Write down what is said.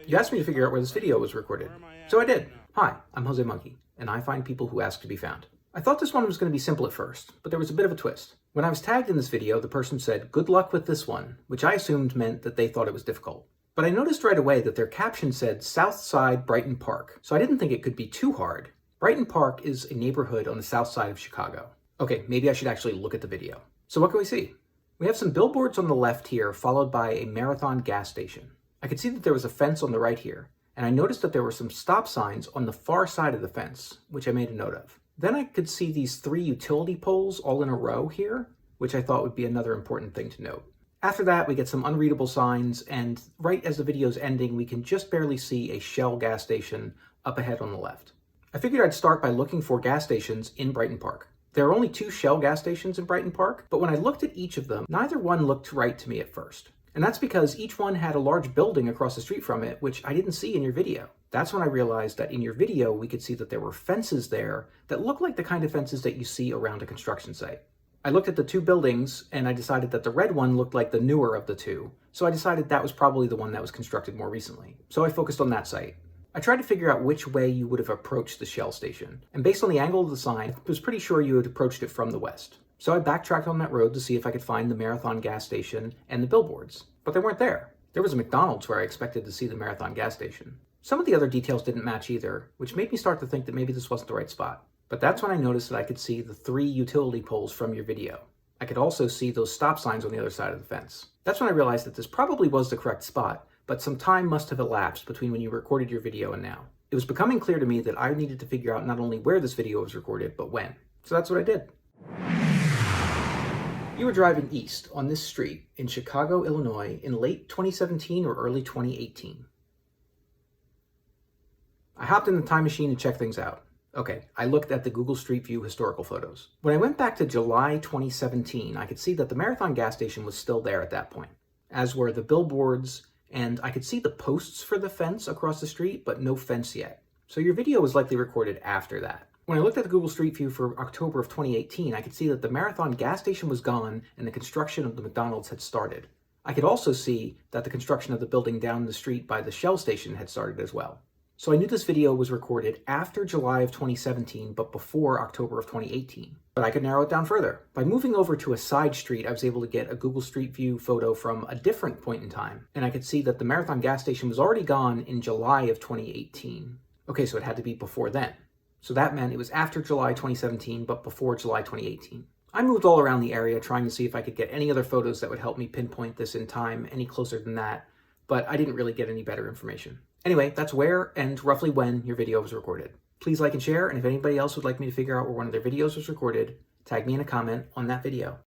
You asked me to figure out where this video was recorded, so I did. Hi, I'm Jose Monkey, and I find people who ask to be found. I thought this one was going to be simple at first, but there was a bit of a twist. When I was tagged in this video, the person said, "Good luck with this one," which I assumed meant that they thought it was difficult. But I noticed right away that their caption said South Side Brighton Park, so I didn't think it could be too hard. Brighton Park is a neighborhood on the south side of Chicago. Okay, maybe I should actually look at the video. So what can we see? We have some billboards on the left here, followed by a Marathon gas station. I could see that there was a fence on the right here, and I noticed that there were some stop signs on the far side of the fence, which I made a note of. Then I could see these 3 utility poles all in a row here, which I thought would be another important thing to note. After that, we get some unreadable signs, and right as the video's ending, we can just barely see a Shell gas station up ahead on the left. I figured I'd start by looking for gas stations in Brighton Park. There are only 2 Shell gas stations in Brighton Park, but when I looked at each of them, neither one looked right to me at first. And that's because each one had a large building across the street from it, which I didn't see in your video. That's when I realized that in your video, we could see that there were fences there that look like the kind of fences that you see around a construction site. I looked at the 2 buildings and I decided that the red one looked like the newer of the 2. So I decided that was probably the one that was constructed more recently. So I focused on that site. I tried to figure out which way you would have approached the Shell station. And based on the angle of the sign, I was pretty sure you had approached it from the west. So I backtracked on that road to see if I could find the Marathon gas station and the billboards. But they weren't there. There was a McDonald's where I expected to see the Marathon gas station. Some of the other details didn't match either, which made me start to think that maybe this wasn't the right spot. But that's when I noticed that I could see the 3 utility poles from your video. I could also see those stop signs on the other side of the fence. That's when I realized that this probably was the correct spot, but some time must have elapsed between when you recorded your video and now. It was becoming clear to me that I needed to figure out not only where this video was recorded, but when. So that's what I did. You were driving east on this street in Chicago, Illinois in late 2017 or early 2018. I hopped in the time machine to check things out. Okay, I looked at the Google Street View historical photos. When I went back to July 2017, I could see that the Marathon gas station was still there at that point, as were the billboards, and I could see the posts for the fence across the street, but no fence yet. So your video was likely recorded after that. When I looked at the Google Street View for October of 2018, I could see that the Marathon gas station was gone and the construction of the McDonald's had started. I could also see that the construction of the building down the street by the Shell station had started as well. So I knew this video was recorded after July of 2017, but before October of 2018. But I could narrow it down further. By moving over to a side street, I was able to get a Google Street View photo from a different point in time, and I could see that the Marathon gas station was already gone in July of 2018. Okay, so it had to be before then. So that meant it was after July 2017, but before July 2018. I moved all around the area trying to see if I could get any other photos that would help me pinpoint this in time any closer than that, but I didn't really get any better information. Anyway, that's where and roughly when your video was recorded. Please like and share, and if anybody else would like me to figure out where one of their videos was recorded, tag me in a comment on that video.